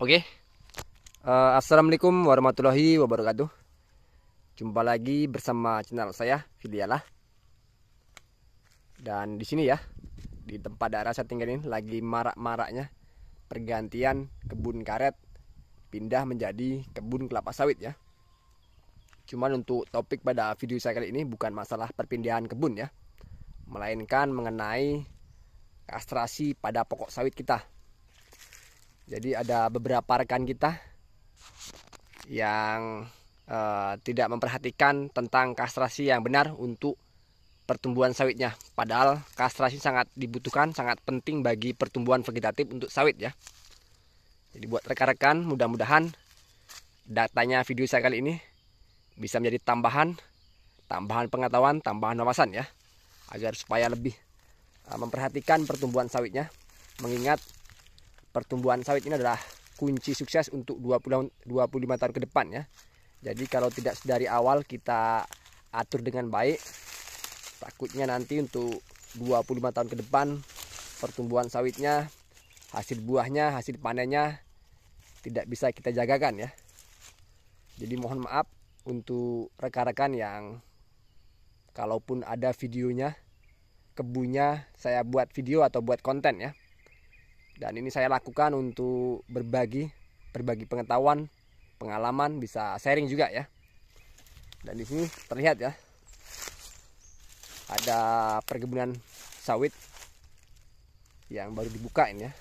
Oke, Assalamualaikum warahmatullahi wabarakatuh. Jumpa lagi bersama channel saya, Vidialah. Dan di sini ya, di tempat daerah saya tinggal ini lagi marak-maraknya pergantian kebun karet pindah menjadi kebun kelapa sawit ya. Cuman untuk topik pada video saya kali ini bukan masalah perpindahan kebun ya, melainkan mengenai kastrasi pada pokok sawit kita. Jadi ada beberapa rekan kita yang tidak memperhatikan tentang kastrasi yang benar untuk pertumbuhan sawitnya. Padahal kastrasi sangat dibutuhkan, sangat penting bagi pertumbuhan vegetatif untuk sawit ya. Jadi buat rekan-rekan, mudah-mudahan datanya video saya kali ini bisa menjadi tambahan pengetahuan, tambahan wawasan ya, agar supaya lebih memperhatikan pertumbuhan sawitnya. Mengingat pertumbuhan sawit ini adalah kunci sukses untuk 25 tahun ke depan ya. Jadi kalau tidak dari awal kita atur dengan baik, takutnya nanti untuk 25 tahun ke depan pertumbuhan sawitnya, hasil buahnya, hasil panennya tidak bisa kita jagakan ya. Jadi mohon maaf untuk rekan-rekan yang kalaupun ada videonya, kebunnya saya buat video atau buat konten ya. Dan ini saya lakukan untuk berbagi pengetahuan, pengalaman, bisa sharing juga ya. Dan di sini terlihat ya, ada perkebunan sawit yang baru dibuka ini ya,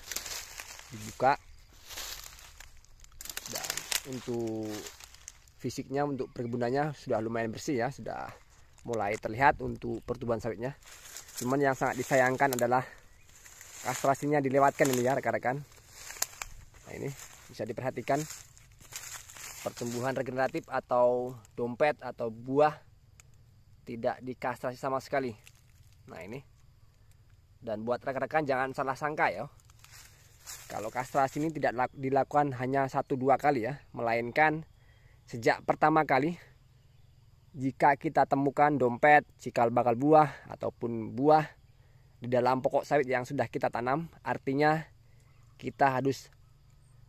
dibuka. Dan untuk fisiknya, untuk perkebunannya sudah lumayan bersih ya, sudah mulai terlihat untuk pertumbuhan sawitnya. Cuman yang sangat disayangkan adalah kastrasinya dilewatkan ini ya rekan-rekan. Nah ini bisa diperhatikan, pertumbuhan regeneratif atau dompet atau buah tidak dikastrasi sama sekali. Nah ini, dan buat rekan-rekan jangan salah sangka ya, kalau kastrasi ini tidak dilakukan hanya 1-2 kali ya, melainkan sejak pertama kali jika kita temukan dompet, cikal bakal buah ataupun buah di dalam pokok sawit yang sudah kita tanam, artinya kita harus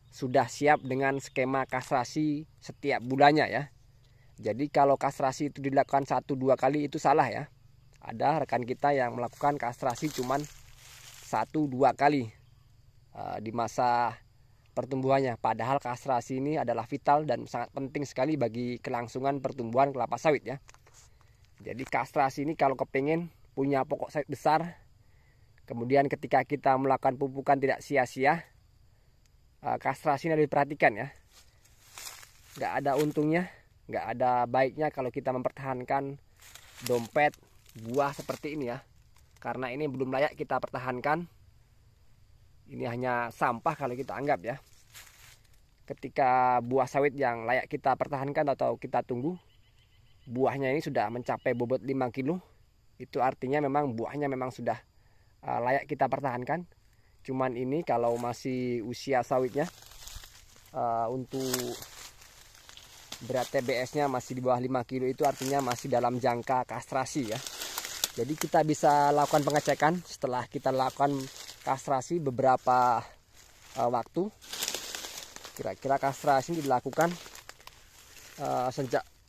sudah siap dengan skema kastrasi setiap bulannya ya. Jadi kalau kastrasi itu dilakukan 1-2 kali itu salah ya. Ada rekan kita yang melakukan kastrasi cuman 1-2 kali di masa pertumbuhannya. Padahal kastrasi ini adalah vital dan sangat penting sekali bagi kelangsungan pertumbuhan kelapa sawit ya. Jadi kastrasi ini kalau kepingin punya pokok sawit besar, kemudian ketika kita melakukan pupukan tidak sia-sia, kastrasi ini harus diperhatikan ya. Nggak ada untungnya, nggak ada baiknya kalau kita mempertahankan dompet, buah seperti ini ya. Karena ini belum layak kita pertahankan. Ini hanya sampah kalau kita anggap ya. Ketika buah sawit yang layak kita pertahankan atau kita tunggu, buahnya ini sudah mencapai bobot 5 kilo, itu artinya memang buahnya memang sudah layak kita pertahankan. Cuman ini kalau masih usia sawitnya, untuk berat TBS-nya masih di bawah 5 kilo, itu artinya masih dalam jangka kastrasi ya. Jadi kita bisa lakukan pengecekan setelah kita lakukan kastrasi beberapa waktu. Kira-kira kastrasi ini dilakukan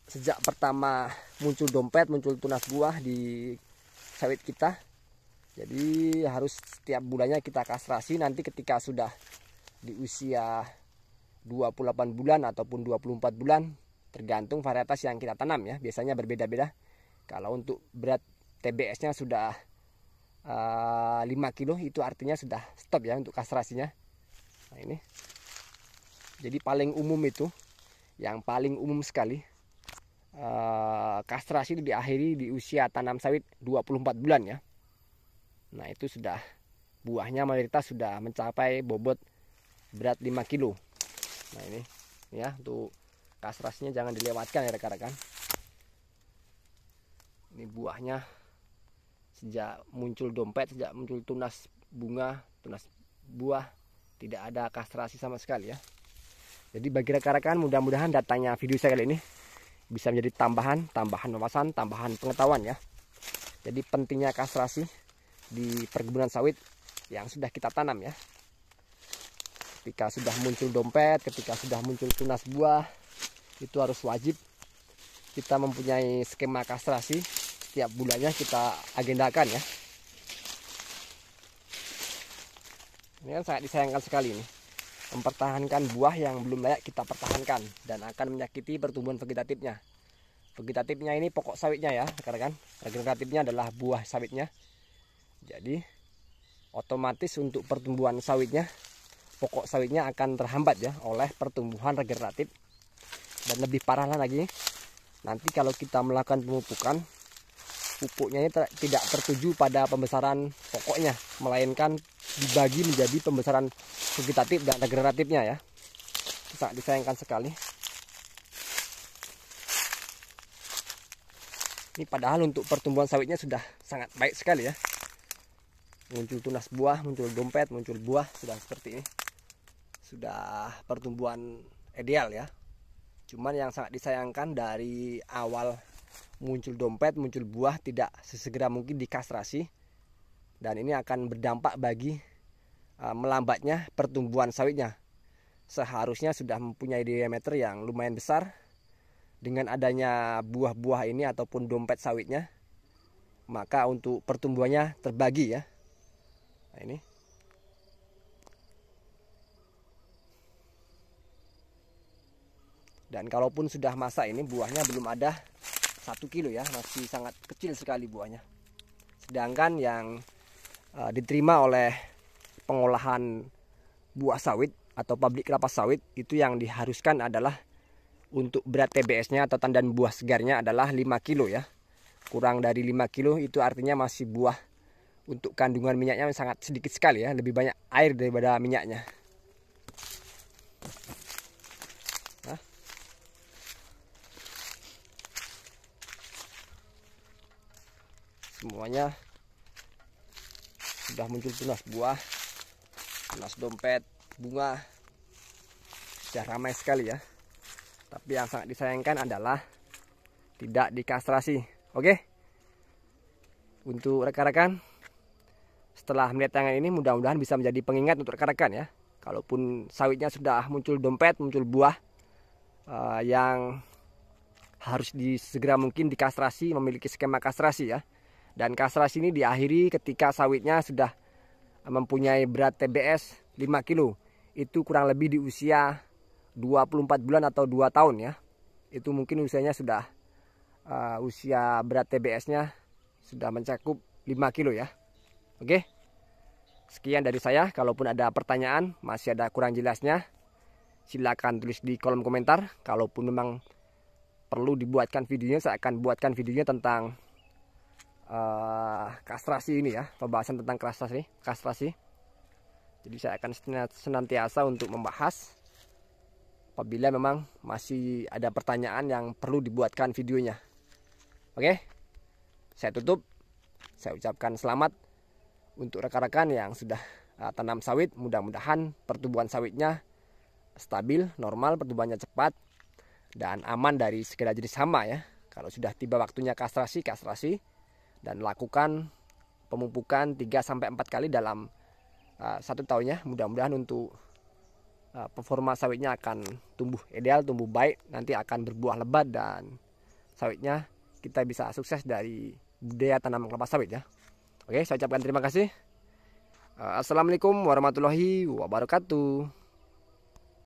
sejak pertama muncul dompet, muncul tunas buah di sawit kita. Jadi harus setiap bulannya kita kastrasi. Nanti ketika sudah di usia 28 bulan ataupun 24 bulan, tergantung varietas yang kita tanam ya, biasanya berbeda-beda. Kalau untuk berat TBS-nya sudah 5 kilo, itu artinya sudah stop ya untuk kastrasinya. Nah ini, jadi paling umum itu, yang paling umum sekali, kastrasi itu diakhiri di usia tanam sawit 24 bulan ya. Nah itu sudah buahnya mayoritas sudah mencapai bobot berat 5 kilo. Nah ini ya, untuk kastrasinya jangan dilewatkan ya rekan-rekan. Ini buahnya sejak muncul dompet, sejak muncul tunas bunga, tunas buah, tidak ada kastrasi sama sekali ya. Jadi bagi rekan-rekan, mudah-mudahan datanya video saya kali ini bisa menjadi tambahan wawasan, tambahan pengetahuan ya. Jadi pentingnya kastrasi di perkebunan sawit yang sudah kita tanam ya. Ketika sudah muncul dompet, ketika sudah muncul tunas buah, itu harus wajib kita mempunyai skema kastrasi. Setiap bulannya kita agendakan ya. Ini kan sangat disayangkan sekali nih, mempertahankan buah yang belum layak kita pertahankan dan akan menyakiti pertumbuhan vegetatifnya. Vegetatifnya ini pokok sawitnya ya, rekan-rekan. Regeneratifnya adalah buah sawitnya. Jadi otomatis untuk pertumbuhan sawitnya, pokok sawitnya akan terhambat ya oleh pertumbuhan regeneratif. Dan lebih parah lagi, nanti kalau kita melakukan pemupukan, pupuknya ini tidak tertuju pada pembesaran pokoknya, melainkan dibagi menjadi pembesaran vegetatif dan regeneratifnya ya. Itu sangat disayangkan sekali. Ini padahal untuk pertumbuhan sawitnya sudah sangat baik sekali ya. Muncul tunas buah, muncul dompet, muncul buah, sudah seperti ini. Sudah pertumbuhan ideal ya. Cuman yang sangat disayangkan dari awal muncul dompet, muncul buah tidak sesegera mungkin dikastrasi. Dan ini akan berdampak bagi melambatnya pertumbuhan sawitnya. Seharusnya sudah mempunyai diameter yang lumayan besar. Dengan adanya buah-buah ini ataupun dompet sawitnya, maka untuk pertumbuhannya terbagi ya. Nah ini. Dan kalaupun sudah masak ini buahnya belum ada 1 kilo ya, masih sangat kecil sekali buahnya. Sedangkan yang diterima oleh pengolahan buah sawit atau pabrik kelapa sawit itu yang diharuskan adalah untuk berat TBS-nya atau tandan buah segarnya adalah 5 kilo ya. Kurang dari 5 kilo itu artinya masih buah untuk kandungan minyaknya sangat sedikit sekali ya, lebih banyak air daripada minyaknya. Nah. Semuanya sudah muncul tunas buah, tunas dompet, bunga, sudah ramai sekali ya. Tapi yang sangat disayangkan adalah tidak dikastrasi. Oke, untuk rekan-rekan, setelah melihat tayangan ini mudah-mudahan bisa menjadi pengingat untuk rekan-rekan ya. Kalaupun sawitnya sudah muncul dompet, muncul buah yang harus segera mungkin dikastrasi, memiliki skema kastrasi ya. Dan kastrasi ini diakhiri ketika sawitnya sudah mempunyai berat TBS 5 kilo. Itu kurang lebih di usia 24 bulan atau 2 tahun ya. Itu mungkin usianya sudah usia berat TBS-nya sudah mencakup 5 kilo ya. Oke. Sekian dari saya. Kalaupun ada pertanyaan, masih ada kurang jelasnya, silakan tulis di kolom komentar. Kalaupun memang perlu dibuatkan videonya, saya akan buatkan videonya tentang kastrasi ini ya, pembahasan tentang kastrasi. Jadi saya akan senantiasa untuk membahas apabila memang masih ada pertanyaan yang perlu dibuatkan videonya. Oke, saya tutup. Saya ucapkan selamat untuk rekan-rekan yang sudah tanam sawit. Mudah-mudahan pertumbuhan sawitnya stabil, normal, pertumbuhannya cepat dan aman dari segala jenis hama ya. Kalau sudah tiba waktunya kastrasi dan lakukan pemupukan 3-4 kali dalam 1 tahunnya. Mudah-mudahan untuk performa sawitnya akan tumbuh ideal, tumbuh baik, nanti akan berbuah lebat dan sawitnya kita bisa sukses dari budaya tanam kelapa sawit ya. Oke, saya ucapkan terima kasih. Assalamualaikum warahmatullahi wabarakatuh.